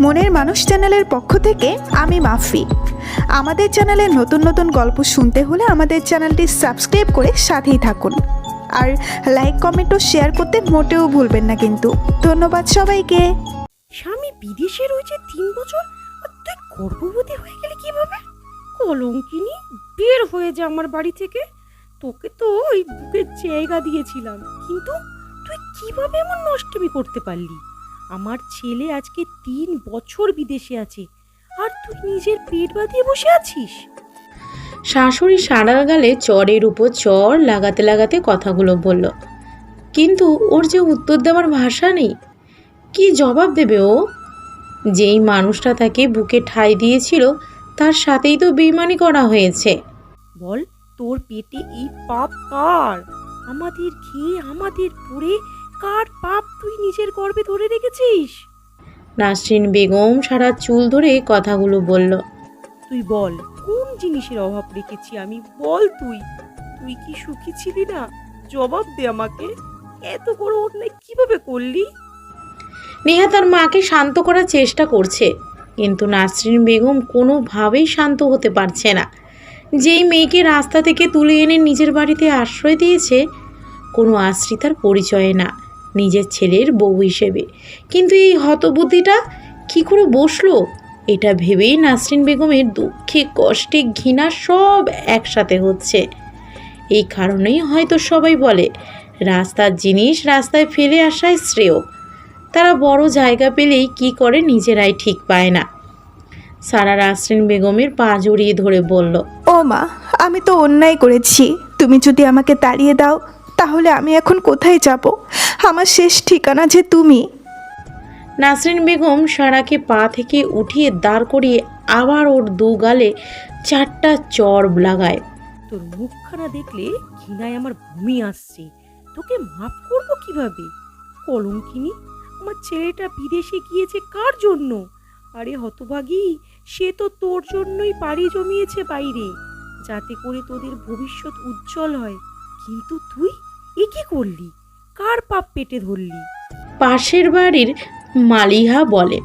মনের মানুষ চ্যানেলের পক্ষ থেকে আমি মাফি। আমাদের চ্যানেলে নতুন নতুন গল্প শুনতে হলে আমাদের চ্যানেলটি সাবস্ক্রাইব করে সাথেই থাকুন। আর লাইক, কমেন্ট ও শেয়ার করতে মোটেও ভুলবেন না কিন্তু। ধন্যবাদ সবাইকে। স্বামী বিদেশে রয়েছে 3 বছর, আর তুই গর্ভবতী হয়ে গেলি কিভাবে? কলঙ্কিনী, বের হয়ে যা আমার বাড়ি থেকে। তোকে তো ওই বুকের জায়গা দিয়েছিলাম, কিন্তু তুই কিভাবে এমন নষ্টমি করতে পারলি? আমার ছেলে আজকে 3 বছর বিদেশে আছে, আর তুই নিজের পেট বাঁধিয়ে বসে আছিস। শাশুড়ি সারা গালে চরের উপর চর লাগাতে লাগাতে কথাগুলো বলল, কিন্তু ওর যে উত্তর দেওয়ার ভাষা নেই। কি জবাব দেবে ও? যেই মানুষটা তাকে বুকে ঠাঁই দিয়েছিল তার সাথেই তো বেইমানি করা হয়েছে। বল, তোর পেটে এই পাপ কার? আমাদের খেয়ে আমাদের পরে কার পাপ তুই নিজের গর্ভে ধরে রেখেছিস? নাসরিন বেগম সারা চুল ধরে কথাগুলো বলল। তুই বল, কোন জিনিসের অভাব রেখেছি আমি? বল, তুই তুই কি সুখী ছিলি না? জবাব দে আমাকে। এত বড় অন্যায় কিভাবে করলি? নেহা তার মাকে শান্ত করার চেষ্টা করছে, কিন্তু নাসরিন বেগম কোনোভাবেই শান্ত হতে পারছে না। যেই মেয়েকে রাস্তা থেকে তুলে এনে নিজের বাড়িতে আশ্রয় দিয়েছে, কোনো আশ্রিতার পরিচয়ে না, নিজের ছেলের বউ হিসেবে, কিন্তু এই হতবুদ্ধিটা কী করে বসলো? এটা ভেবেই নাসরিন বেগমের দুঃখে কষ্টে ঘৃণা সব একসাথে হচ্ছে। এই কারণেই হয়তো সবাই বলে, রাস্তার জিনিস রাস্তায় ফেলে আসাই শ্রেয়। তারা বড় জায়গা পেলেই কি করে নিজেরাই ঠিক পায় না। সারা নাসরিন বেগমের পা জড়িয়ে ধরে বলল, ও মা, আমি তো অন্যায় করেছি। তুমি যদি আমাকে তাড়িয়ে দাও তাহলে আমি এখন কোথায় যাব? আমার শেষ ঠিকানা যে তুমি। নাসরিন বেগম সারাকে পা থেকে উঠিয়ে দাঁড় করিয়ে আবার ওর দু গালে 4টা চড় লাগায়। তোর মুখখানা দেখলে ঘৃণায় আমার বমি আসছে। তোকে মাফ করবো কিভাবে? কলঙ্কিনী, আমার ছেলেটা বিদেশে গিয়েছে কার জন্য? আরে হতভাগী, সে তো তোর জন্যই পাড়ি জমিয়েছে বাইরে, যাতে করে তোদের ভবিষ্যৎ উজ্জ্বল হয়। কিন্তু তুই এ কি করলি? কার পাপ পেটে ধরলি? পাশের বাড়ির মালিহা বলে,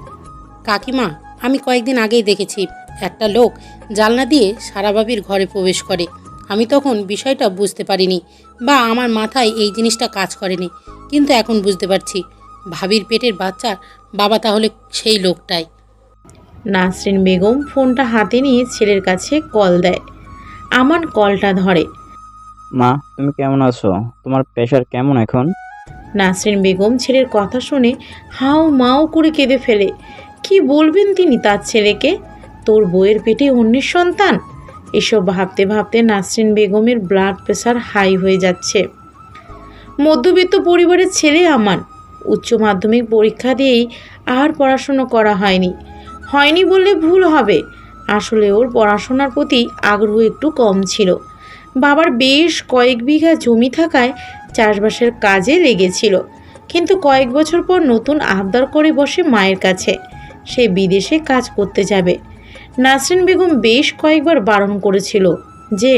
কাকিমা, আমি কয়েকদিন আগেই দেখেছি একটা লোক জানলা দিয়ে সারাবাবির ঘরে প্রবেশ করে। আমি তখন বিষয়টা বুঝতে পারিনি, বা আমার মাথায় এই জিনিসটা কাজ করেনি, কিন্তু এখন বুঝতে পারছি ভাবির পেটের বাচ্চার বাবা তাহলে সেই লোকটাই। নাসরিন বেগম ফোনটা হাতে নিয়ে ছেলের কাছে কল দেয়। আমান কলটা ধরে। মা, তুমি কেমন আছো? তোমার প্রেশার কেমন এখন? নাসরিন বেগম ছেলের কথা শুনে হাউ মাউ করে কেঁদে ফেলে। কি বলবেন তিনি তার ছেলেকে? তোর বউয়ের পেটে অন্যের সন্তান? এসব ভাবতে ভাবতে নাসরিন বেগমের ব্লাড প্রেশার হাই হয়ে যাচ্ছে। মধ্যবিত্ত পরিবারের ছেলে আমান। উচ্চ মাধ্যমিক পরীক্ষা দিয়েই আর পড়াশুনো করা হয়নি বললে ভুল হবে। আসলে ওর পড়াশোনার প্রতি আগ্রহ একটু কম ছিল। বাবার বেশ কয়েক বিঘা জমি থাকায় চাষবাসের কাজে লেগেছিল, কিন্তু কয়েক বছর পর নতুন আবদার করে বসে মায়ের কাছে সে বিদেশে কাজ করতে যাবে। নাসরিন বেগম বেশ কয়েকবার বারণ করেছিল যে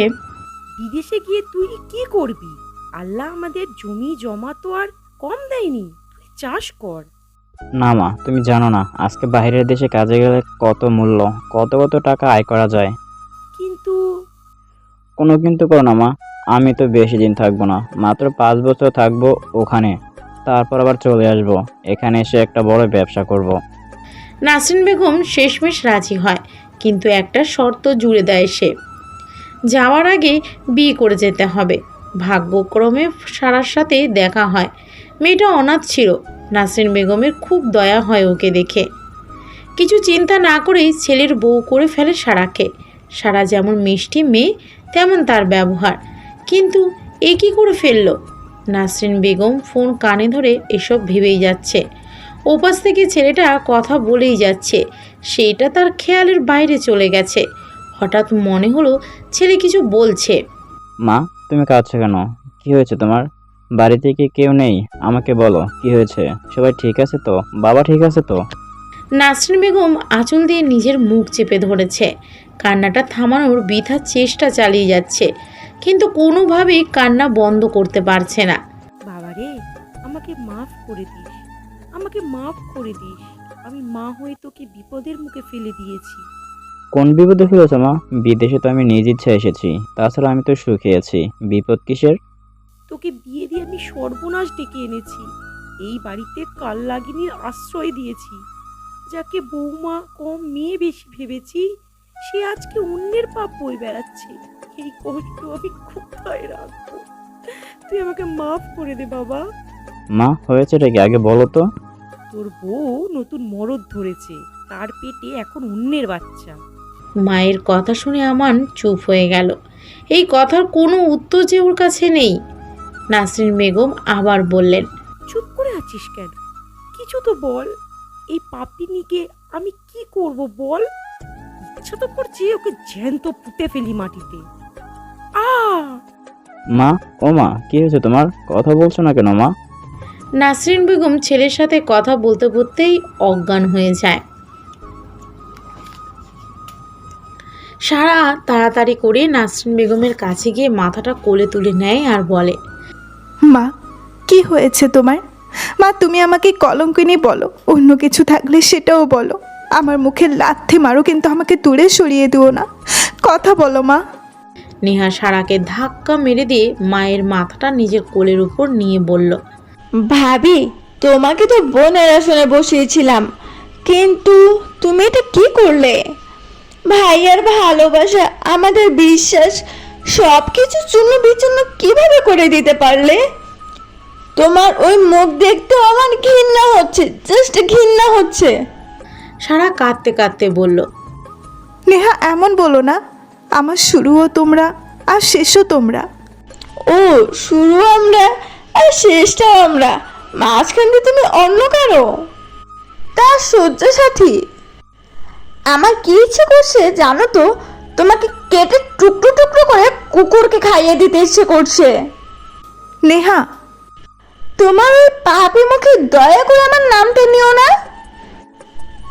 বিদেশে গিয়ে তুই কি করবি? আল্লাহ আমাদের জমি জমা তো আর কম দেয়নি, তুই চাষ কর। না মা, তুমি জানো না আজকে বাইরের দেশে কাজে গেলে কত মূল্য, কত কত টাকা আয় করা যায়। কিন্তু কোনো কিন্তু করো না মা, আমি তো বেশি দিন থাকবো না, মাত্র 5 বছর থাকবো ওখানে, তারপর আবার চলে আসবো। এখানে এসে একটা বড় ব্যবসা করব। নাসরিন বেগম শেষমেশ রাজি হয়, কিন্তু একটা শর্ত জুড়ে দেয় সে। যাওয়ার আগে বিয়ে করে যেতে হবে। ভাগ্যক্রমে সারার সাথে দেখা হয়। মেয়েটা অনাথ ছিল। নাসরিন বেগমের খুব দয়া হয় ওকে দেখে। কিছু চিন্তা না করেই ছেলের বউ করে ফেলে সারাকে। সারা যেমন মিষ্টি মেয়ে তেমন তার ব্যবহার, কিন্তু এ কী করে ফেললো? নাসরিন বেগম ফোন কানে ধরে এসব ভেবেই যাচ্ছে। ওপাশ থেকে ছেলেটা কথা বলেই যাচ্ছে, সেইটা তার খেয়ালের বাইরে চলে গেছে। হঠাৎ মনে হলো ছেলে কিছু বলছে। মা, তুমি কাঁদছো কেন? কি হয়েছে তোমার? বাড়িতে কি কেউ নেই? আমাকে বলো কি হয়েছে। সবাই ঠিক আছে তো? বাবা ঠিক আছে তো? নাসরিন বেগম আঁচল দিয়ে নিজের মুখ চেপে ধরেছে। কান্নাটা থামানোর বৃথা চেষ্টা চালিয়ে যাচ্ছে, কিন্তু কোনোভাবেই কান্না বন্ধ করতে পারছে না। বাবারে, আমাকে মাফ করে দিস, আমাকে মাফ করে দিস। আমি মা হয়ে তোকে বিপদের মুখে ফেলে দিয়েছি। কোন বিপদে ফেলেছো মা? বিদেশে তো আমি নিজ ইচ্ছা এসেছি, তাছাড়া আমি তো সুখে আছি। বিপদ কিসের? তোকে বিয়ে দিয়ে আমি সর্বনাশ ডেকে এনেছি। এই বাড়িতে কাল লাগিনীর আশ্রয় দিয়েছি। যাকে বৌমা কম মেয়ে বেশি ভেবেছি, সে আজকে অন্যের পাপ বয়ে বেড়াচ্ছে। এই কষ্ট আমি কোথায় রাখবো? তুই আমাকে মাফ করে দে বাবা। মা, হয়েছেটা কি আগে বলো তো? তোর বউ নতুন মরদ ধরেছে, তার পেটে এখন অন্যের বাচ্চা। মায়ের কথা শুনে আমান চুপ হয়ে গেল। এই কথার কোনো উত্তর যে ওর কাছে নেই। নাসরিন বেগম আবার বললেন, চুপ করে আছিস কেন? কিছু তো বল। এই পাপিনিকে আমি কি করব বল? ইচ্ছা তো করছে ওকে জ্যান্ত পুঁতে ফেলি মাটিতে। আ মা, ও মা, কি হয়েছে তোমার? কথা বলছো না কেন মা? নাসরিন বেগম ছেলের সাথে কথা বলতে বলতেই অজ্ঞান হয়ে যায়। সারা তাড়াতাড়ি করে নাসরিন বেগমের কাছে গিয়ে মাথাটা কোলে তুলে নেয় আর বলে, মা, কি হয়েছে তোমার? মা, তুমি আমাকে কলঙ্কিনী বলো, অন্য কিছু থাকলে সেটাও বলো। আমার মুখে লাথি মারো, কিন্তু আমাকে দূরে সরিয়ে দিও না। কথা বলো মা। নেহা সারাকে ধাক্কা মেরে দিয়ে মায়ের মাথাটা নিজের কোলের উপর নিয়ে বলল, ভাবি, তোমাকে তো বোনের আসনে বসিয়েছিলাম, কিন্তু তুমি এটা কি করলে? ভাইয়ার ভালোবাসা, আমাদের বিশ্বাস, সব কিছু চূর্ণ বিচূর্ণ কিভাবে করে দিতে পারলে? তোমার ওই মুখ দেখতেও আমার ঘৃণা হচ্ছে, জাস্ট ঘৃণা হচ্ছে। সারা কাঁদতে কাঁদতে বলল, নেহা, এমন বলো না। আমার শুরুও তোমরা আর শেষও তোমরা। ও, শুরু আমরা আর শেষটাও আমরা, মাঝখান দিয়ে তুমি অন্য কারো। তার সহ্য সাথী। আমার কি ইচ্ছে করছে জানো তো? তোমাকে কেটে টুকরো টুকরো করে কুকুরকে খাইয়ে দিতে ইচ্ছে করছে। নেহা, তোমার ওই পাপি মুখে দয়া করে আমার নামটা নিও না।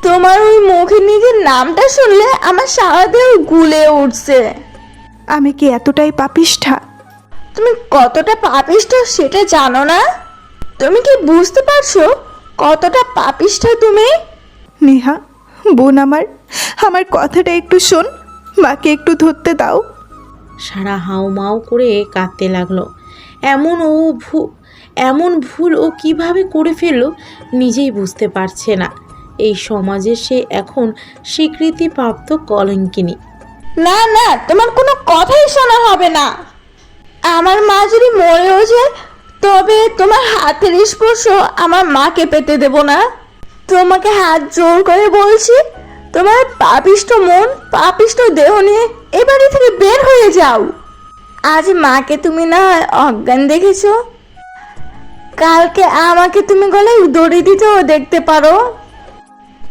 তোমার ওই মুখে নিজের নামটা শুনলে আমার সারা দেহ গুলে উঠছে। আমি কি এতটাই পাপিষ্ঠা? তুমি কতটা পাপিষ্ঠ সেটা জানো না? তুমি কি বুঝতে পারছো কতটা পাপিষ্ঠ তুমি? নেহা, বোন আমার কথাটা একটু শোন। মাকে একটু ধরতে দাও। সারা হাউমাউ করে কাঁদতে লাগলো। এমন ভুল ও কিভাবে করে ফেললো নিজেই বুঝতে পারছে না। এই সমাজে সে এখন স্বীকৃতিপ্রাপ্ত কলঙ্কিনী। না না, তোমার কোনো কথাই শোনা হবে না। আমার মা যদি মরেও যায়, তবে তোমার হাতের স্পর্শ আমার মাকে পেতে দেব না। তোমাকে হাত জোর করে বলছি, তোমার পাপিষ্ঠ মন, পাপিষ্ঠ দেহ নিয়ে এ বাড়ি থেকে বের হয়ে যাও। আজ মাকে তুমি না হয় অজ্ঞান দেখেছো, কালকে আমাকে তুমি গলায় দড়ি দিতেও দেখতে পারো।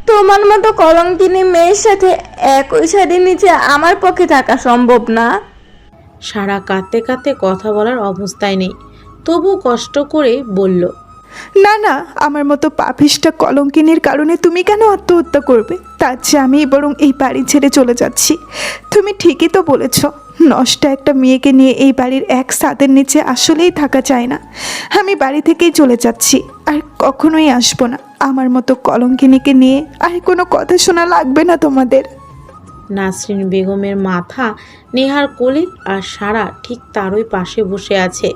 তোমার মতো কলঙ্কিনী মেয়ের সাথে একই ছাদের নিচে আমার পক্ষে থাকা সম্ভব না। সারা কাঁদতে কাঁদতে কথা বলার অবস্থায় নেই, তবু কষ্ট করে বলল, না না, আমার মতো পাপিষ্ঠা কলঙ্কিনীর কারণে তুমি কেন আত্মহত্যা করবে? তার চেয়ে আমি বরং এই বাড়ি ছেড়ে চলে যাচ্ছি। তুমি ঠিকই তো বলেছ, নষ্ট একটা মেয়েকে নিয়ে এই বাড়ির এক ছাদের নিচে আসলেই থাকা চায় না। আমি বাড়ি থেকেই চলে যাচ্ছি, আর কখনোই আসবো না। আমার মতো কলঙ্কিনীকে নিয়ে আর কোনো কথা শোনা লাগবে না তোমাদের। নাসরিন বেগমের মাথা নেহার কোলে, আর সারা ঠিক তারই পাশে বসে আছে।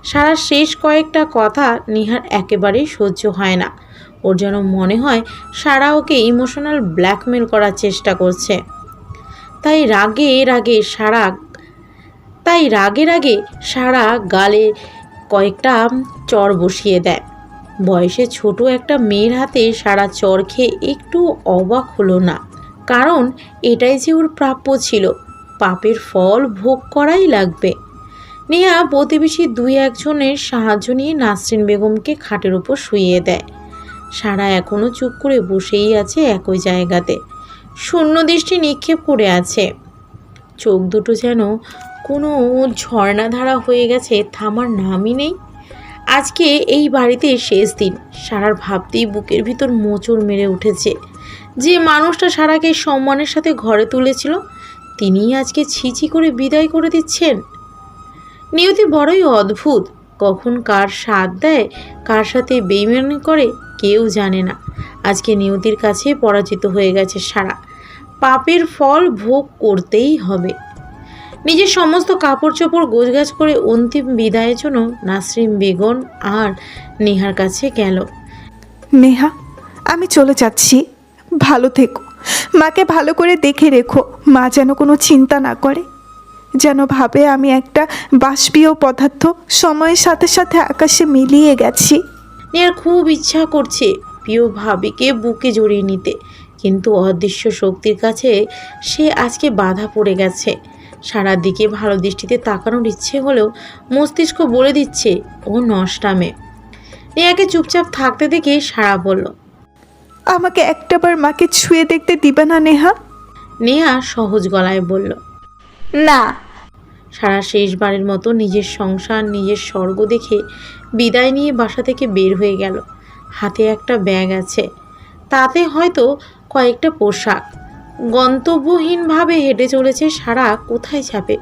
সারার শেষ কয়েকটা কথা নেহার একেবারেই সহ্য হয় না। ওর যেন মনে হয় সারা ওকে ইমোশনাল ব্ল্যাকমেল করার চেষ্টা করছে। তাই রাগে রাগে সারা গালে কয়েকটা চর বসিয়ে দেয়। বয়সে ছোট একটা মেয়ের হাতে সারা চর খেয়ে একটু অবাক হলো না, কারণ এটাই যে ওর প্রাপ্য ছিল। পাপের ফল ভোগ করাই লাগবে। নেহা প্রতিবেশী দুই একজনের সাহায্য নিয়ে নাসরিন বেগমকে খাটের উপর শুইয়ে দেয়। সারা এখনও চুপ করে বসেই আছে একই জায়গাতে, শূন্য দৃষ্টি নিক্ষেপ করে আছে। চোখ দুটো যেন কোনো ঝর্ণাধারা হয়ে গেছে, থামার নামই নেই। আজকে এই বাড়িতে শেষ দিন। সারার ভাবতেই বুকের ভিতর মোচড় মেরে উঠেছে। যে মানুষটা সারাকে সম্মানের সাথে ঘরে তুলেছিল, তিনিই আজকে ছিছি করে বিদায় করে দিচ্ছেন। নিয়তি বড়ই অদ্ভুত, কখন কার সাথ দেয়, কার সাথে বেইমানি করে কেউ জানে না। আজকে নিয়তির কাছে পরাজিত হয়ে গেছে সারা। পাপের ফল ভোগ করতেই হবে। নিজের সমস্ত কাপড় চোপড় গোছগাছ করে অন্তিম বিদায়ের জন্য নাসরিন বেগম আর নেহার কাছে গেল। নেহা, আমি চলে যাচ্ছি, ভালো থেকো। মাকে ভালো করে দেখে রেখো, মা যেন কোনো চিন্তা না করে, যেন ভাবে আমি একটা বাষ্পীয় পদার্থ, সময়ের সাথে সাথে আকাশে মিলিয়ে গেছি। নেহার খুব ইচ্ছা করছে প্রিয় ভাবিকে বুকে জড়িয়ে নিতে, কিন্তু অদৃশ্য শক্তির কাছে সে আজকে বাধা পড়ে গেছে। সারা দিকে ভালো দৃষ্টিতে তাকানোর ইচ্ছে হলেও মস্তিষ্ক বলে দিচ্ছে ও নষ্টামে। নেহাকে চুপচাপ থাকতে দেখে সারা বলল, আমাকে একটাবার মাকে ছুঁয়ে দেখতে দিবে না নেহা? নেহা সহজ গলায় বলল। না। সারা শেষবারের মতো নিজের সংসার, নিজের স্বর্গ দেখে বিদায় নিয়ে বাসা থেকে বের হয়ে গেল। হাতে একটা ব্যাগ আছে, তাতে হয়তো কয়েকটা পোশাক। গন্তব্যহীনভাবে হেঁটে চলেছে সারা। কোথায় যাবে,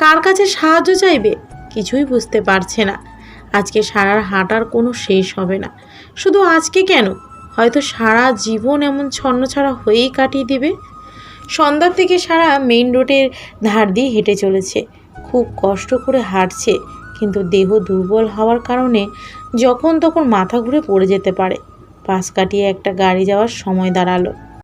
কার কাছে সাহায্য চাইবে, কিছুই বুঝতে পারছে না। আজকে সারার হাঁটার কোনো শেষ হবে না। শুধু আজকে কেন, হয়তো সারা জীবন এমন ছন্নছাড়া হয়েই কাটিয়ে দেবে। সন্ধ্যার থেকে সারা মেইন রোডের ধার দিয়ে হেঁটে চলেছে। খুব কষ্ট করে হাঁটছে, কিন্তু দেহ দুর্বল হওয়ার কারণে যখন তখন মাথা ঘুরে পড়ে যেতে পারে। পাশ কাটিয়ে একটা গাড়ি যাওয়ার সময় দাঁড়ালো।